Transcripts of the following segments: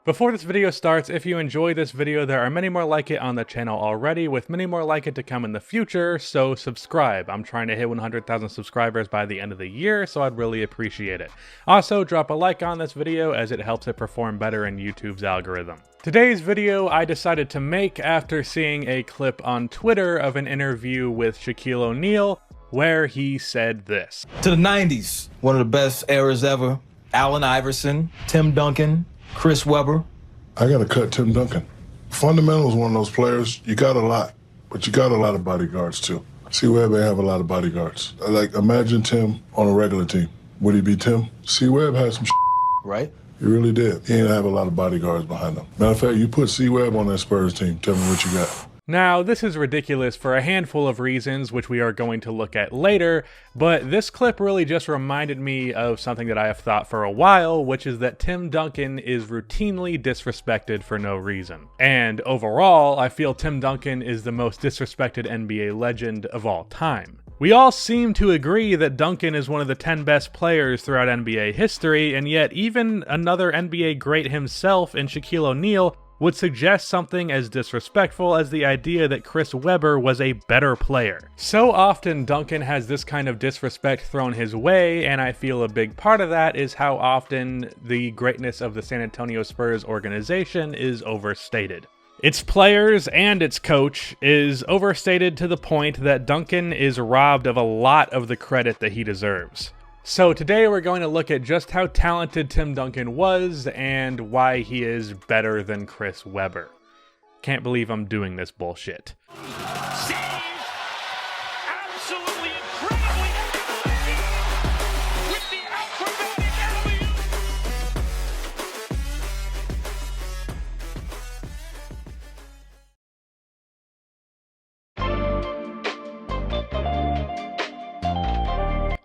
Before this video starts, if you enjoy this video, there are many more like it on the channel already, with many more like it to come in the future, so subscribe. I'm trying to hit 100,000 subscribers by the end of the year, so I'd really appreciate it. Also, drop a like on this video as it helps it perform better in YouTube's algorithm. Today's video I decided to make after seeing a clip on Twitter of an interview with Shaquille O'Neal, where he said this. To the 90s, one of the best eras ever. Allen Iverson, Tim Duncan, Chris Webber. I gotta cut Tim Duncan. Fundamental is one of those players, you got a lot, but you got a lot of bodyguards too. C-Webb ain't have a lot of bodyguards. Like, imagine Tim on a regular team. Would he be Tim? C-Webb had some Right? He really did. He didn't have a lot of bodyguards behind him. Matter of fact, you put C-Webb on that Spurs team, tell me what you got. Now, this is ridiculous for a handful of reasons, which we are going to look at later, but this clip really just reminded me of something that I have thought for a while, which is that Tim Duncan is routinely disrespected for no reason. And overall, I feel Tim Duncan is the most disrespected NBA legend of all time. We all seem to agree that Duncan is one of the 10 best players throughout NBA history, and yet even another NBA great himself in Shaquille O'Neal would suggest something as disrespectful as the idea that Chris Webber was a better player. So often Duncan has this kind of disrespect thrown his way, and I feel a big part of that is how often the greatness of the San Antonio Spurs organization is overstated. Its players and its coach is overstated to the point that Duncan is robbed of a lot of the credit that he deserves. So today we're going to look at just how talented Tim Duncan was and why he is better than Chris Webber. Can't believe I'm doing this bullshit.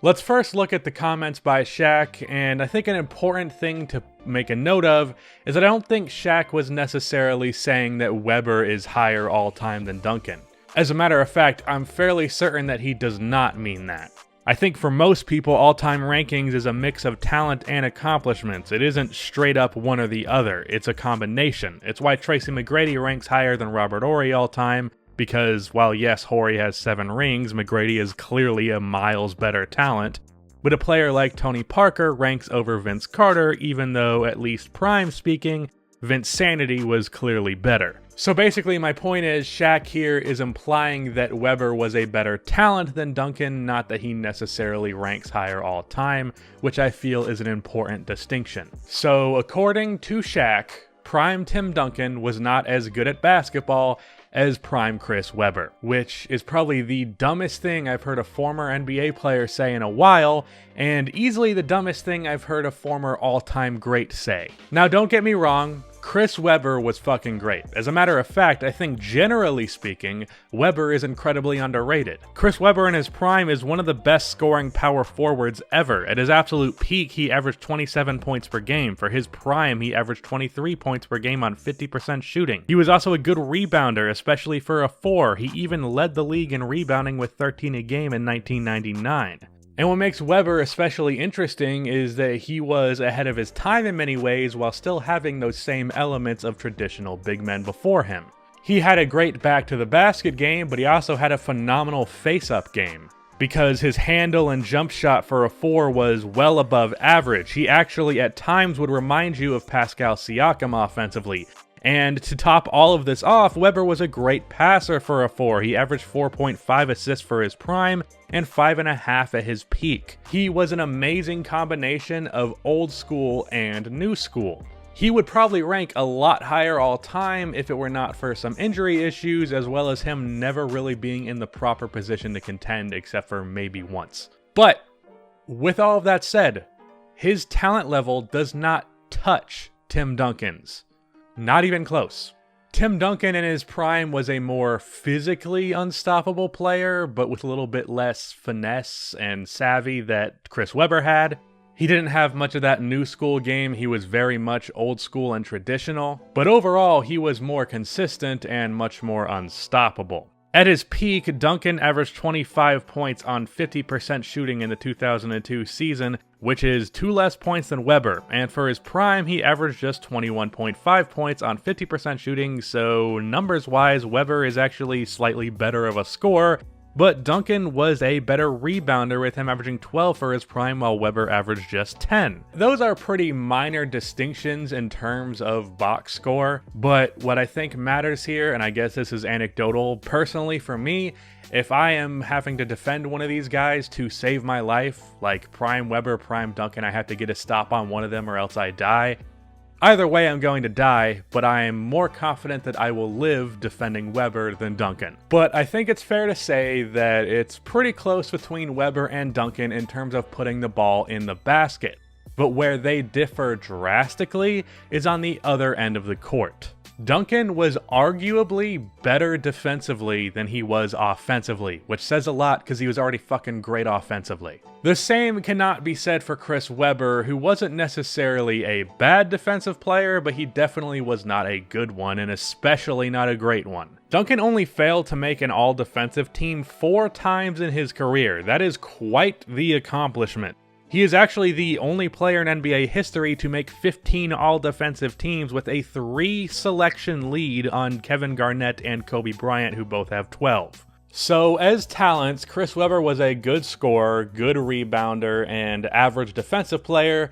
Let's first look at the comments by Shaq, and I think an important thing to make a note of is that I don't think Shaq was necessarily saying that Webber is higher all time than Duncan. As a matter of fact, I'm fairly certain that he does not mean that. I think for most people, all-time rankings is a mix of talent and accomplishments. It isn't straight up one or the other, it's a combination. It's why Tracy McGrady ranks higher than Robert Horry all-time, because while yes, Horry has 7 rings, McGrady is clearly a miles better talent, but a player like Tony Parker ranks over Vince Carter, even though, at least prime speaking, Vince Sanity was clearly better. So basically my point is, Shaq here is implying that Webber was a better talent than Duncan, not that he necessarily ranks higher all time, which I feel is an important distinction. So according to Shaq, prime Tim Duncan was not as good at basketball as prime Chris Webber, which is probably the dumbest thing I've heard a former NBA player say in a while, and easily the dumbest thing I've heard a former all-time great say. Now don't get me wrong, Chris Webber was fucking great. As a matter of fact, I think generally speaking, Webber is incredibly underrated. Chris Webber in his prime is one of the best scoring power forwards ever. At his absolute peak, he averaged 27 points per game. For his prime, he averaged 23 points per game on 50% shooting. He was also a good rebounder, especially for a 4. He even led the league in rebounding with 13 a game in 1999. And what makes Webber especially interesting is that he was ahead of his time in many ways while still having those same elements of traditional big men before him. He had a great back to the basket game, but he also had a phenomenal face-up game, because his handle and jump shot for a 4 was well above average. He actually at times would remind you of Pascal Siakam offensively. And to top all of this off, Webber was a great passer for a 4. He averaged 4.5 assists for his prime and 5.5 at his peak. He was an amazing combination of old school and new school. He would probably rank a lot higher all time if it were not for some injury issues, as well as him never really being in the proper position to contend except for maybe once. But with all of that said, his talent level does not touch Tim Duncan's. Not even close. Tim Duncan in his prime was a more physically unstoppable player, but with a little bit less finesse and savvy that Chris Webber had. He didn't have much of that new school game, he was very much old school and traditional, but overall he was more consistent and much more unstoppable. At his peak, Duncan averaged 25 points on 50% shooting in the 2002 season, which is 2 less points than Webber, and for his prime, he averaged just 21.5 points on 50% shooting, so numbers-wise, Webber is actually slightly better of a scorer, but Duncan was a better rebounder with him averaging 12 for his prime while Webber averaged just 10. Those are pretty minor distinctions in terms of box score, but what I think matters here, and I guess this is anecdotal, personally for me, if I am having to defend one of these guys to save my life, like prime Webber, prime Duncan, I have to get a stop on one of them or else I die. Either way, I'm going to die, but I am more confident that I will live defending Webber than Duncan. But I think it's fair to say that it's pretty close between Webber and Duncan in terms of putting the ball in the basket. But where they differ drastically is on the other end of the court. Duncan was arguably better defensively than he was offensively, which says a lot because he was already fucking great offensively. The same cannot be said for Chris Webber, who wasn't necessarily a bad defensive player, but he definitely was not a good one, and especially not a great one. Duncan only failed to make an all-defensive team 4 times in his career. That is quite the accomplishment. He is actually the only player in NBA history to make 15 all-defensive teams with a 3-selection lead on Kevin Garnett and Kobe Bryant, who both have 12. So as talents, Chris Webber was a good scorer, good rebounder, and average defensive player.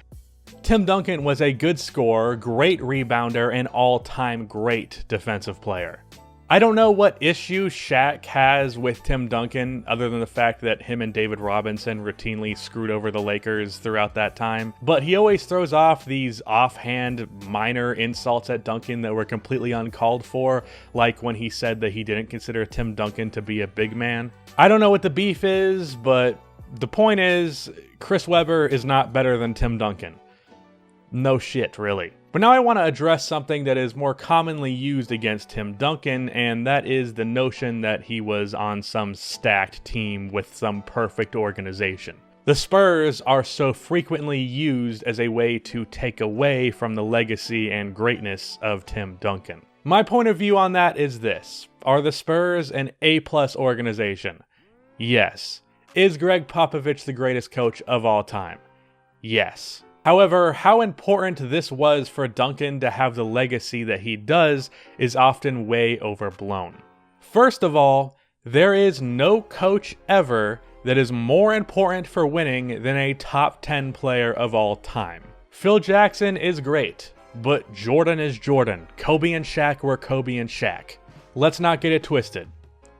Tim Duncan was a good scorer, great rebounder, and all-time great defensive player. I don't know what issue Shaq has with Tim Duncan, other than the fact that him and David Robinson routinely screwed over the Lakers throughout that time, but he always throws off these offhand minor insults at Duncan that were completely uncalled for, like when he said that he didn't consider Tim Duncan to be a big man. I don't know what the beef is, but the point is, Chris Webber is not better than Tim Duncan. No shit, really. But now I want to address something that is more commonly used against Tim Duncan, and that is the notion that he was on some stacked team with some perfect organization. The Spurs are so frequently used as a way to take away from the legacy and greatness of Tim Duncan. My point of view on that is this. Are the Spurs an A+ organization? Yes. Is Greg Popovich the greatest coach of all time? Yes. However, how important this was for Duncan to have the legacy that he does is often way overblown. First of all, there is no coach ever that is more important for winning than a top 10 player of all time. Phil Jackson is great, but Jordan is Jordan. Kobe and Shaq were Kobe and Shaq. Let's not get it twisted.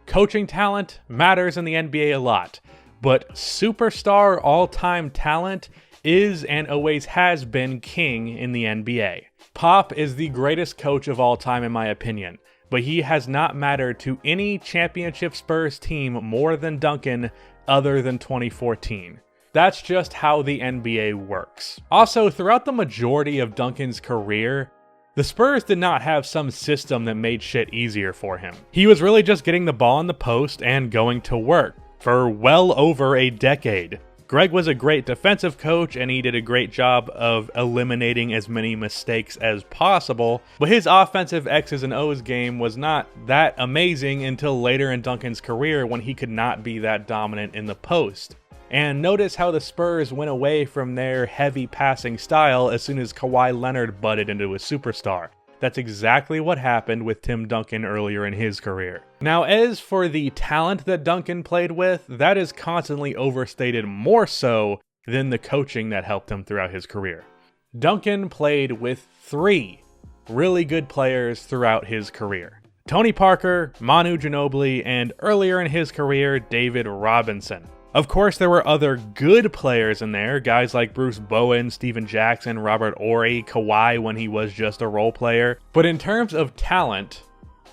Coaching talent matters in the NBA a lot, but superstar all-time talent is and always has been king in the NBA. Pop is the greatest coach of all time in my opinion, but he has not mattered to any championship Spurs team more than Duncan other than 2014. That's just how the NBA works. Also, throughout the majority of Duncan's career, the Spurs did not have some system that made shit easier for him. He was really just getting the ball in the post and going to work for well over a decade. Greg was a great defensive coach, and he did a great job of eliminating as many mistakes as possible, but his offensive X's and O's game was not that amazing until later in Duncan's career when he could not be that dominant in the post. And notice how the Spurs went away from their heavy passing style as soon as Kawhi Leonard butted into a superstar. That's exactly what happened with Tim Duncan earlier in his career. Now, as for the talent that Duncan played with, that is constantly overstated more so than the coaching that helped him throughout his career. Duncan played with 3 really good players throughout his career. Tony Parker, Manu Ginobili, and earlier in his career, David Robinson. Of course, there were other good players in there, guys like Bruce Bowen, Steven Jackson, Robert Horry, Kawhi when he was just a role player. But in terms of talent,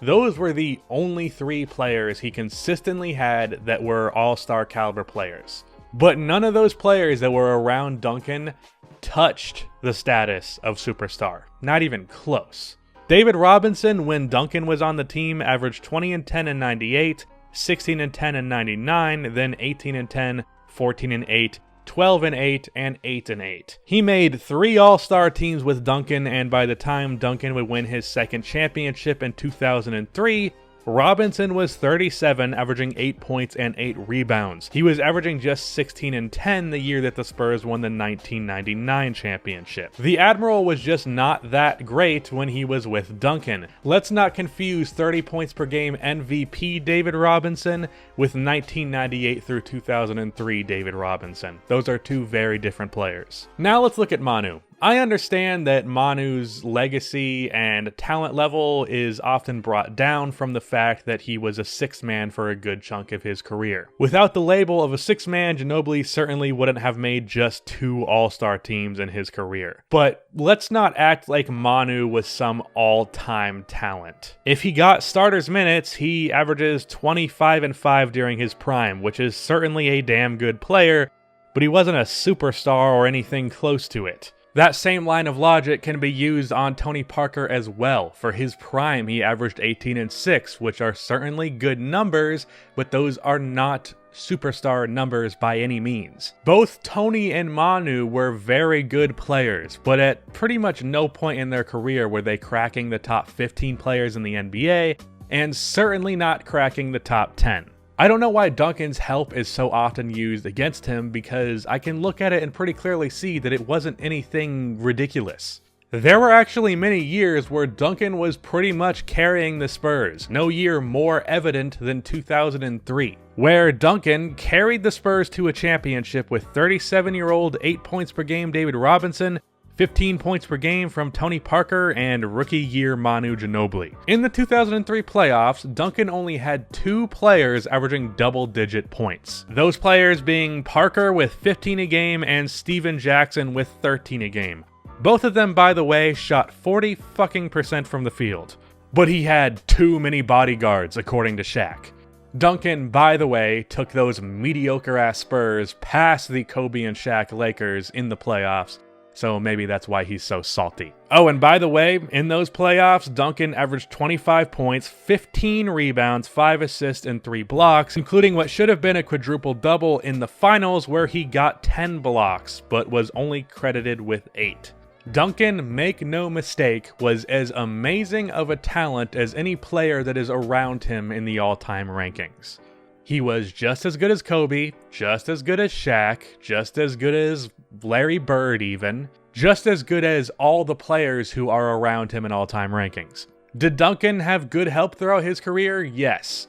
those were the only 3 players he consistently had that were all-star caliber players. But none of those players that were around Duncan touched the status of superstar. Not even close. David Robinson, when Duncan was on the team, averaged 20 and 10 in 98, 16 and 10 and 99, then 18 and 10, 14 and 8, 12 and 8, and 8 and 8. He made 3 all-star teams with Duncan, and by the time Duncan would win his second championship in 2003, Robinson was 37, averaging 8 points and 8 rebounds. He was averaging just 16 and 10 the year that the Spurs won the 1999 championship. The Admiral was just not that great when he was with Duncan. Let's not confuse 30 points per game MVP David Robinson with 1998 through 2003 David Robinson. Those are two very different players. Now let's look at Manu. I understand that Manu's legacy and talent level is often brought down from the fact that he was a sixth man for a good chunk of his career. Without the label of a sixth man, Ginobili certainly wouldn't have made just 2 all-star teams in his career. But let's not act like Manu was some all-time talent. If he got starters minutes, he averages 25 and 5 during his prime, which is certainly a damn good player, but he wasn't a superstar or anything close to it. That same line of logic can be used on Tony Parker as well. For his prime, he averaged 18 and 6, which are certainly good numbers, but those are not superstar numbers by any means. Both Tony and Manu were very good players, but at pretty much no point in their career were they cracking the top 15 players in the NBA, and certainly not cracking the top 10. I don't know why Duncan's help is so often used against him, because I can look at it and pretty clearly see that it wasn't anything ridiculous. There were actually many years where Duncan was pretty much carrying the Spurs, no year more evident than 2003, where Duncan carried the Spurs to a championship with 37-year-old 8 points per game David Robinson, 15 points per game from Tony Parker, and rookie year Manu Ginobili. In the 2003 playoffs, Duncan only had 2 players averaging double-digit points. Those players being Parker with 15 a game and Steven Jackson with 13 a game. Both of them, by the way, shot 40% from the field. But he had too many bodyguards, according to Shaq. Duncan, by the way, took those mediocre-ass Spurs past the Kobe and Shaq Lakers in the playoffs, so maybe that's why he's so salty. Oh, and by the way, in those playoffs, Duncan averaged 25 points, 15 rebounds, 5 assists, and 3 blocks, including what should have been a quadruple-double in the finals where he got 10 blocks, but was only credited with 8. Duncan, make no mistake, was as amazing of a talent as any player that is around him in the all-time rankings. He was just as good as Kobe, just as good as Shaq, just as good as Larry Bird even, just as good as all the players who are around him in all-time rankings. Did Duncan have good help throughout his career? Yes.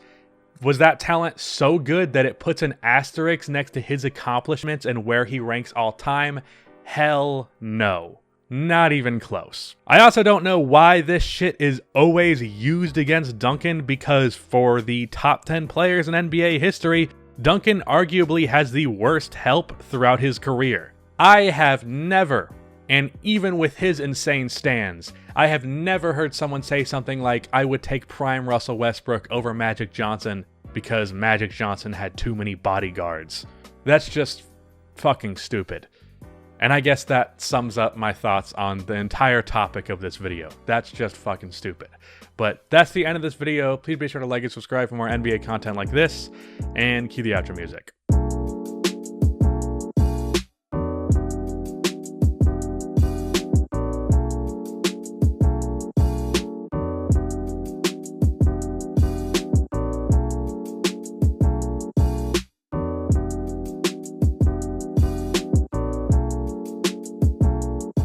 Was that talent so good that it puts an asterisk next to his accomplishments and where he ranks all-time? Hell no. Not even close. I also don't know why this shit is always used against Duncan, because for the top 10 players in NBA history, Duncan arguably has the worst help throughout his career. I have never, and even with his insane stands, I have never heard someone say something like, I would take prime Russell Westbrook over Magic Johnson because Magic Johnson had too many bodyguards. That's just fucking stupid. And I guess that sums up my thoughts on the entire topic of this video. That's just fucking stupid. But that's the end of this video. Please be sure to like and subscribe for more NBA content like this, and cue the outro music.